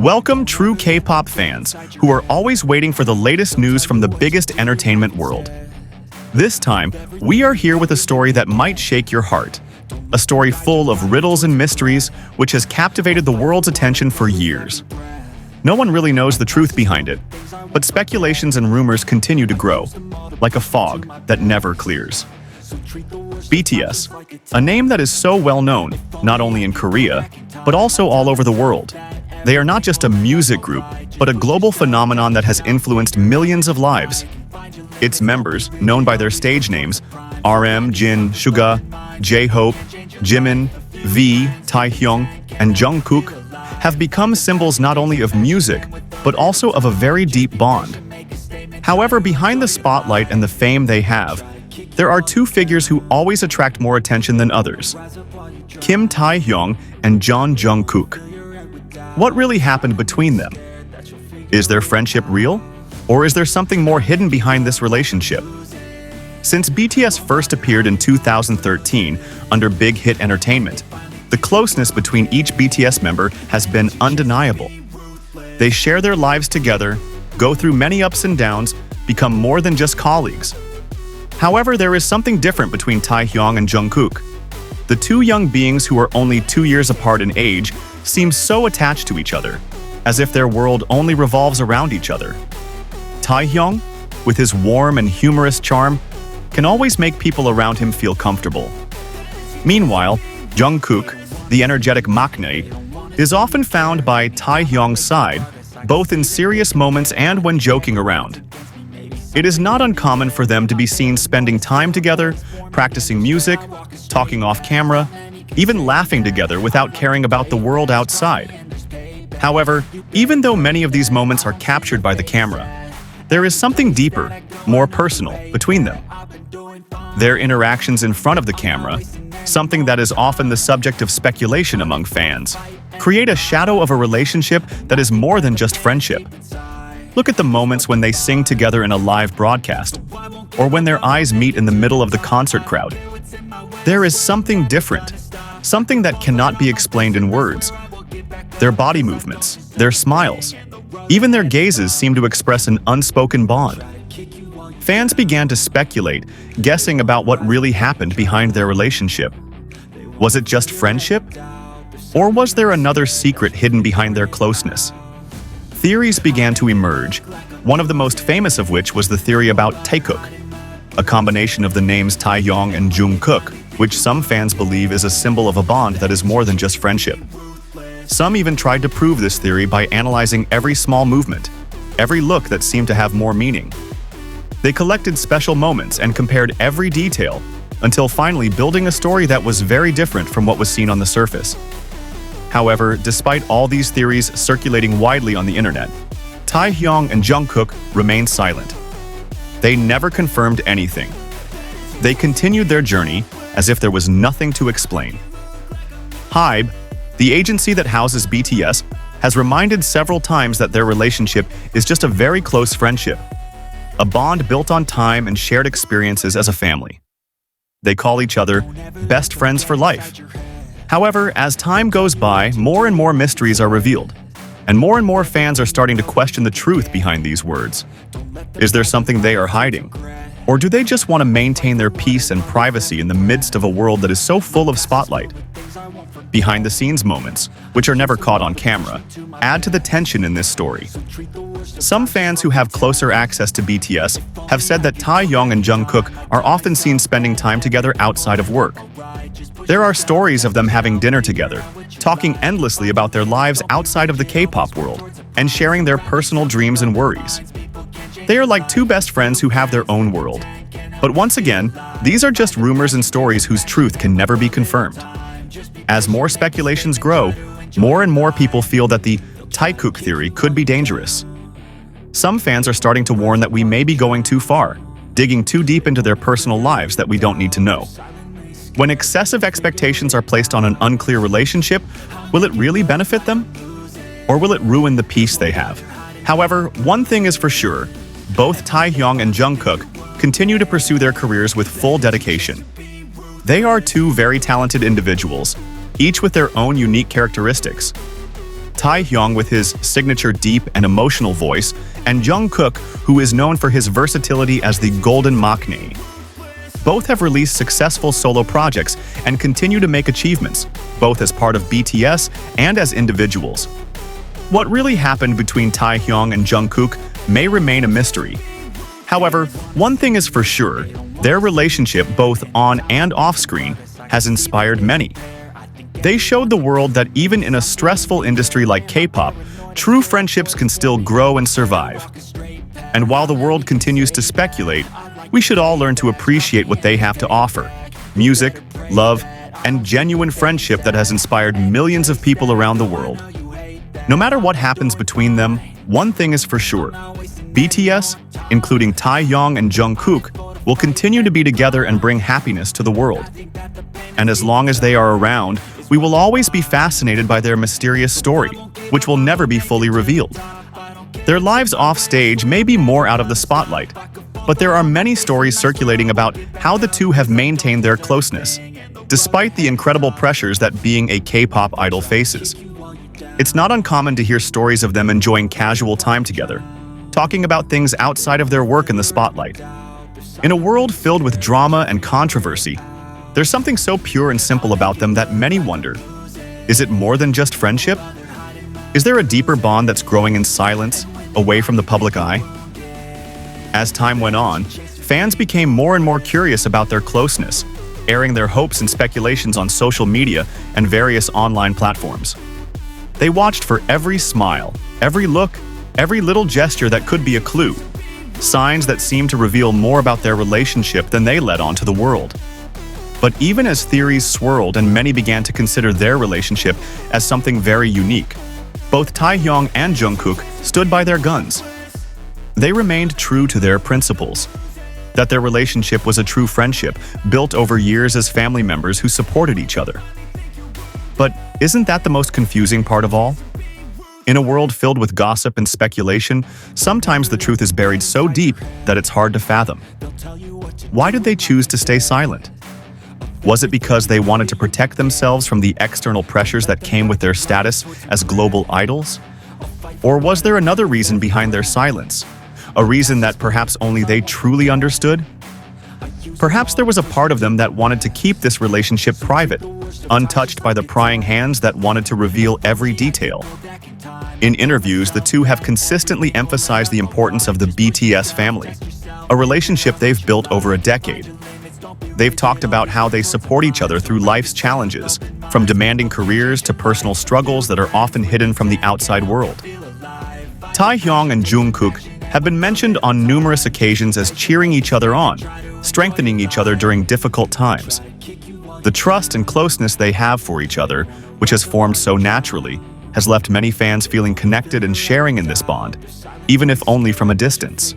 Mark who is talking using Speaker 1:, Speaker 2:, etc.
Speaker 1: Welcome, true K-pop fans, who are always waiting for the latest news from the biggest entertainment world. This time, we are here with a story that might shake your heart. A story full of riddles and mysteries, which has captivated the world's attention for years. No one really knows the truth behind it, but speculations and rumors continue to grow, like a fog that never clears. BTS, a name that is so well known, not only in Korea, but also all over the world. They are not just a music group, but a global phenomenon that has influenced millions of lives. Its members, known by their stage names, RM, Jin, Suga, J-Hope, Jimin, V, Taehyung, and Jungkook, have become symbols not only of music, but also of a very deep bond. However, behind the spotlight and the fame they have, there are two figures who always attract more attention than others: Kim Taehyung and Jeong Jungkook. What really happened between them? Is their friendship real? Or is there something more hidden behind this relationship? Since BTS first appeared in 2013 under Big Hit Entertainment, the closeness between each BTS member has been undeniable. They share their lives together, go through many ups and downs, become more than just colleagues. However, there is something different between Taehyung and Jungkook. The two young beings who are only 2 years apart in age seem so attached to each other, as if their world only revolves around each other. Taehyung, with his warm and humorous charm, can always make people around him feel comfortable. Meanwhile, Jungkook, the energetic maknae, is often found by Taehyung's side, both in serious moments and when joking around. It is not uncommon for them to be seen spending time together, practicing music, talking off camera, even laughing together without caring about the world outside. However, even though many of these moments are captured by the camera, there is something deeper, more personal, between them. Their interactions in front of the camera, something that is often the subject of speculation among fans, create a shadow of a relationship that is more than just friendship. Look at the moments when they sing together in a live broadcast, or when their eyes meet in the middle of the concert crowd. There is something different, something that cannot be explained in words. Their body movements, their smiles, even their gazes seem to express an unspoken bond. Fans began to speculate, guessing about what really happened behind their relationship. Was it just friendship? Or was there another secret hidden behind their closeness? Theories began to emerge, one of the most famous of which was the theory about Taehyung, a combination of the names Taehyung and Jungkook, which some fans believe is a symbol of a bond that is more than just friendship. Some even tried to prove this theory by analyzing every small movement, every look that seemed to have more meaning. They collected special moments and compared every detail, until finally building a story that was very different from what was seen on the surface. However, despite all these theories circulating widely on the internet, Taehyung and Jungkook remained silent. They never confirmed anything. They continued their journey as if there was nothing to explain. HYBE, the agency that houses BTS, has reminded several times that their relationship is just a very close friendship, a bond built on time and shared experiences as a family. They call each other best friends for life. However, as time goes by, more and more mysteries are revealed, and more fans are starting to question the truth behind these words. Is there something they are hiding? Or do they just want to maintain their peace and privacy in the midst of a world that is so full of spotlight? Behind-the-scenes moments, which are never caught on camera, add to the tension in this story. Some fans who have closer access to BTS have said that Taehyung and Jungkook are often seen spending time together outside of work. There are stories of them having dinner together, talking endlessly about their lives outside of the K-pop world, and sharing their personal dreams and worries. They are like two best friends who have their own world. But once again, these are just rumors and stories whose truth can never be confirmed. As more speculations grow, more and more people feel that the Taehyung theory could be dangerous. Some fans are starting to warn that we may be going too far, digging too deep into their personal lives that we don't need to know. When excessive expectations are placed on an unclear relationship, will it really benefit them? Or will it ruin the peace they have? However, one thing is for sure, both Taehyung and Jungkook continue to pursue their careers with full dedication. They are two very talented individuals, each with their own unique characteristics. Taehyung with his signature deep and emotional voice, and Jungkook, who is known for his versatility as the Golden Maknae. Both have released successful solo projects and continue to make achievements, both as part of BTS and as individuals. What really happened between Taehyung and Jungkook may remain a mystery. However, one thing is for sure, their relationship both on and off screen has inspired many. They showed the world that even in a stressful industry like K-pop, true friendships can still grow and survive. And while the world continues to speculate, we should all learn to appreciate what they have to offer: music, love, and genuine friendship that has inspired millions of people around the world. No matter what happens between them, one thing is for sure. BTS, including Taehyung and Jungkook, will continue to be together and bring happiness to the world. And as long as they are around, we will always be fascinated by their mysterious story, which will never be fully revealed. Their lives off stage may be more out of the spotlight, but there are many stories circulating about how the two have maintained their closeness, despite the incredible pressures that being a K-pop idol faces. It's not uncommon to hear stories of them enjoying casual time together, talking about things outside of their work in the spotlight. In a world filled with drama and controversy, there's something so pure and simple about them that many wonder, is it more than just friendship? Is there a deeper bond that's growing in silence, away from the public eye? As time went on, fans became more and more curious about their closeness, airing their hopes and speculations on social media and various online platforms. They watched for every smile, every look, every little gesture that could be a clue, signs that seemed to reveal more about their relationship than they let on to the world. But even as theories swirled and many began to consider their relationship as something very unique, both Taehyung and Jungkook stood by their guns. They remained true to their principles, that their relationship was a true friendship built over years as family members who supported each other. But isn't that the most confusing part of all? In a world filled with gossip and speculation, sometimes the truth is buried so deep that it's hard to fathom. Why did they choose to stay silent? Was it because they wanted to protect themselves from the external pressures that came with their status as global idols? Or was there another reason behind their silence? A reason that perhaps only they truly understood? Perhaps there was a part of them that wanted to keep this relationship private, untouched by the prying hands that wanted to reveal every detail. In interviews, the two have consistently emphasized the importance of the BTS family, a relationship they've built over a decade. They've talked about how they support each other through life's challenges, from demanding careers to personal struggles that are often hidden from the outside world. Taehyung and Jungkook have been mentioned on numerous occasions as cheering each other on, strengthening each other during difficult times. The trust and closeness they have for each other, which has formed so naturally, has left many fans feeling connected and sharing in this bond, even if only from a distance.